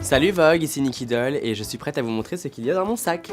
Salut Vogue, ici Nicky Doll et je suis prête à vous montrer ce qu'il y a dans mon sac.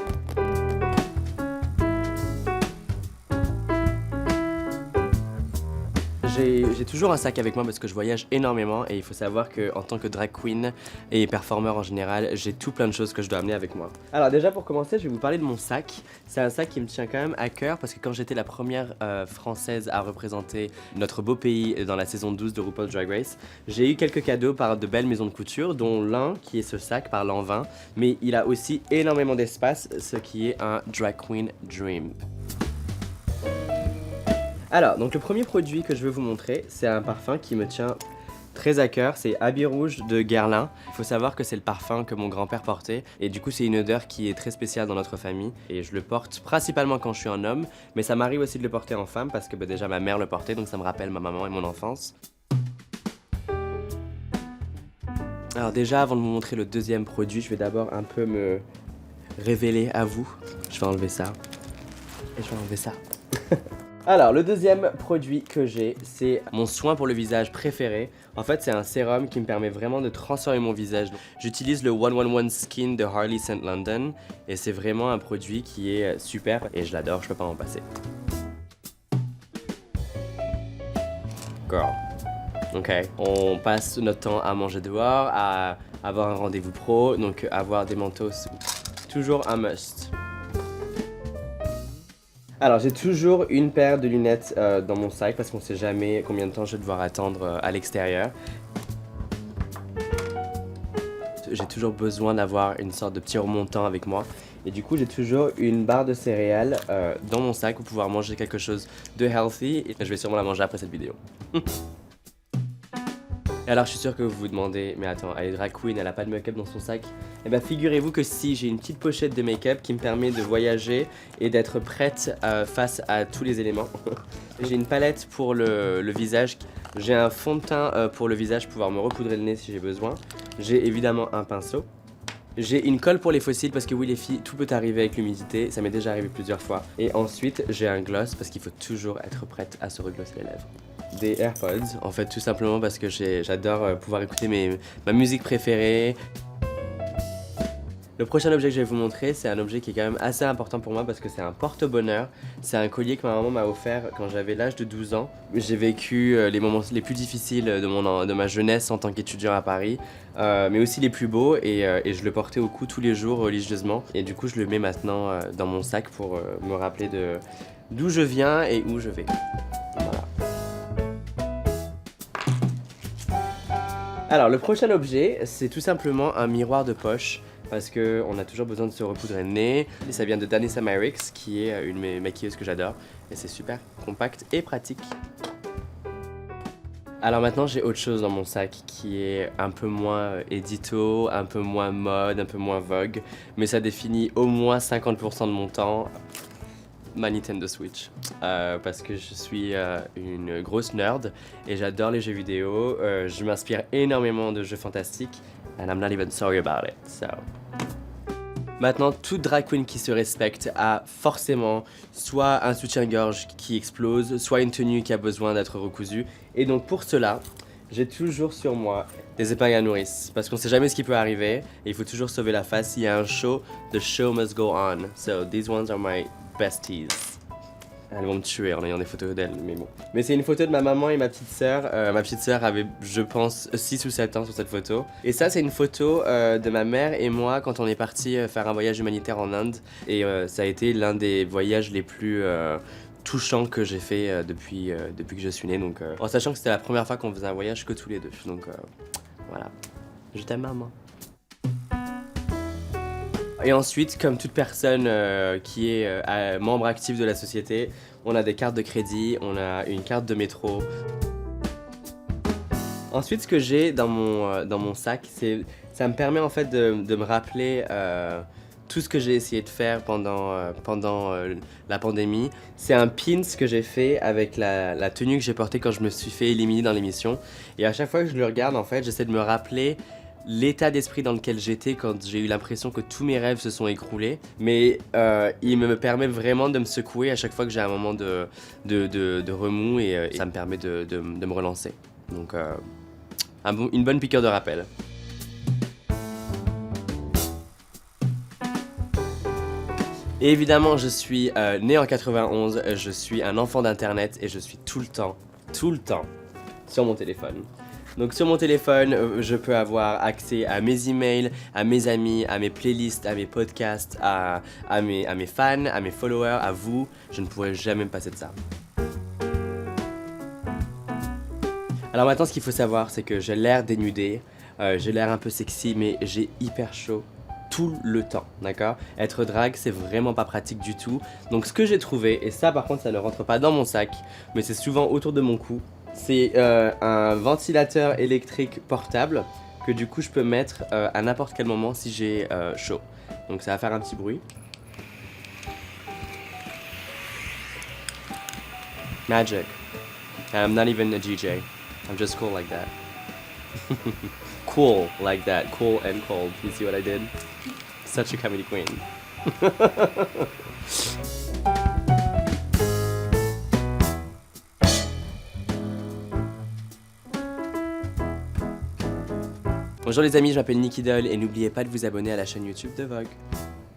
J'ai toujours un sac avec moi parce que je voyage énormément et il faut savoir qu'en tant que drag queen et performeur en général, j'ai tout plein de choses que je dois amener avec moi. Alors déjà pour commencer, je vais vous parler de mon sac. C'est un sac qui me tient quand même à cœur parce que quand j'étais la première française à représenter notre beau pays dans la saison 12 de RuPaul's Drag Race, j'ai eu quelques cadeaux par de belles maisons de couture, dont l'un qui est ce sac par Lanvin, mais il a aussi énormément d'espace, ce qui est un drag queen dream. Alors, donc le premier produit que je veux vous montrer, c'est un parfum qui me tient très à cœur, c'est Habit Rouge de Guerlain. Il faut savoir que c'est le parfum que mon grand-père portait et du coup c'est une odeur qui est très spéciale dans notre famille et je le porte principalement quand je suis un homme, mais ça m'arrive aussi de le porter en femme parce que déjà ma mère le portait donc ça me rappelle ma maman et mon enfance. Alors déjà avant de vous montrer le deuxième produit, je vais d'abord un peu me révéler à vous. Je vais enlever ça et je vais enlever ça. Alors, le deuxième produit que j'ai, c'est mon soin pour le visage préféré. En fait, c'est un sérum qui me permet vraiment de transformer mon visage. J'utilise le 111 Skin de Harley St. London et c'est vraiment un produit qui est super et je l'adore, je peux pas m'en passer. Girl. Ok, on passe notre temps à manger dehors, à avoir un rendez-vous pro, donc avoir des manteaux, c'est toujours un must. Alors j'ai toujours une paire de lunettes dans mon sac parce qu'on sait jamais combien de temps je vais devoir attendre à l'extérieur. J'ai toujours besoin d'avoir une sorte de petit remontant avec moi et du coup j'ai toujours une barre de céréales dans mon sac pour pouvoir manger quelque chose de healthy et je vais sûrement la manger après cette vidéo. Et alors je suis sûr que vous vous demandez, mais attends, elle est drag queen, elle a pas de make-up dans son sac? Eh bien figurez-vous que si, j'ai une petite pochette de make-up qui me permet de voyager et d'être prête face à tous les éléments. J'ai une palette pour le visage, j'ai un fond de teint pour le visage pour pouvoir me recoudrer le nez si j'ai besoin. J'ai évidemment un pinceau. J'ai une colle pour les fossiles parce que oui les filles, tout peut arriver avec l'humidité, ça m'est déjà arrivé plusieurs fois. Et ensuite j'ai un gloss parce qu'il faut toujours être prête à se reglosser les lèvres. Des AirPods, en fait tout simplement parce que j'adore pouvoir écouter ma musique préférée. Le prochain objet que je vais vous montrer, c'est un objet qui est quand même assez important pour moi parce que c'est un porte-bonheur. C'est un collier que ma maman m'a offert quand j'avais l'âge de 12 ans. J'ai vécu les moments les plus difficiles de ma jeunesse en tant qu'étudiant à Paris, mais aussi les plus beaux et je le portais au cou tous les jours religieusement. Et du coup, je le mets maintenant dans mon sac pour me rappeler d'où je viens et où je vais. Voilà. Alors, le prochain objet, c'est tout simplement un miroir de poche. Parce qu'on a toujours besoin de se repoudrer le nez. Et ça vient de Danessa Myricks, qui est une maquilleuse que j'adore. Et c'est super compact et pratique. Alors maintenant, j'ai autre chose dans mon sac qui est un peu moins édito, un peu moins mode, un peu moins vogue. Mais ça définit au moins 50% de mon temps. Ma Nintendo Switch. Parce que je suis une grosse nerd et j'adore les jeux vidéo. Je m'inspire énormément de jeux fantastiques. And I'm not even sorry about it, so... Maintenant, toute drag queen qui se respecte a forcément soit un soutien-gorge qui explose, soit une tenue qui a besoin d'être recousue. Et donc pour cela, j'ai toujours sur moi des épingles à nourrice. Parce qu'on sait jamais ce qui peut arriver et il faut toujours sauver la face. S'il y a un show, the show must go on. So these ones are my besties. Elles vont me tuer en ayant des photos d'elles, mais bon. Mais c'est une photo de ma maman et ma petite sœur. Ma petite sœur avait, je pense, 6 ou 7 ans sur cette photo. Et ça, c'est une photo de ma mère et moi quand on est parti faire un voyage humanitaire en Inde. Et ça a été l'un des voyages les plus touchants que j'ai fait depuis que je suis né. Donc, en sachant que c'était la première fois qu'on faisait un voyage que tous les deux. Donc voilà. Je t'aime, maman. Et ensuite, comme toute personne qui est membre actif de la société, on a des cartes de crédit, on a une carte de métro. Ensuite, ce que j'ai dans mon sac, ça me permet en fait de me rappeler tout ce que j'ai essayé de faire pendant la pandémie. C'est un pins que j'ai fait avec la tenue que j'ai portée quand je me suis fait éliminer dans l'émission. Et à chaque fois que je le regarde, en fait, j'essaie de me rappeler l'état d'esprit dans lequel j'étais quand j'ai eu l'impression que tous mes rêves se sont écroulés. Mais il me permet vraiment de me secouer à chaque fois que j'ai un moment de remous et ça me permet de me relancer. Donc une bonne piqûre de rappel. Et évidemment, je suis né en 91, je suis un enfant d'internet et je suis tout le temps sur mon téléphone. Donc sur mon téléphone, je peux avoir accès à mes emails, à mes amis, à mes playlists, à mes podcasts, à mes fans, à mes followers, à vous. Je ne pourrais jamais me passer de ça. Alors maintenant, ce qu'il faut savoir, c'est que j'ai l'air dénudé, j'ai l'air un peu sexy, mais j'ai hyper chaud tout le temps, d'accord? Être drague, c'est vraiment pas pratique du tout. Donc ce que j'ai trouvé, et ça par contre ça ne rentre pas dans mon sac, mais c'est souvent autour de mon cou, c'est un ventilateur électrique portable que du coup je peux mettre à n'importe quel moment si j'ai chaud. Donc ça va faire un petit bruit. Magic. I'm not even a DJ. I'm just cool like that. Cool like that. Cool and cold. You see what I did? Such a comedy queen. Bonjour les amis, je m'appelle Nicky Doll et n'oubliez pas de vous abonner à la chaîne YouTube de Vogue.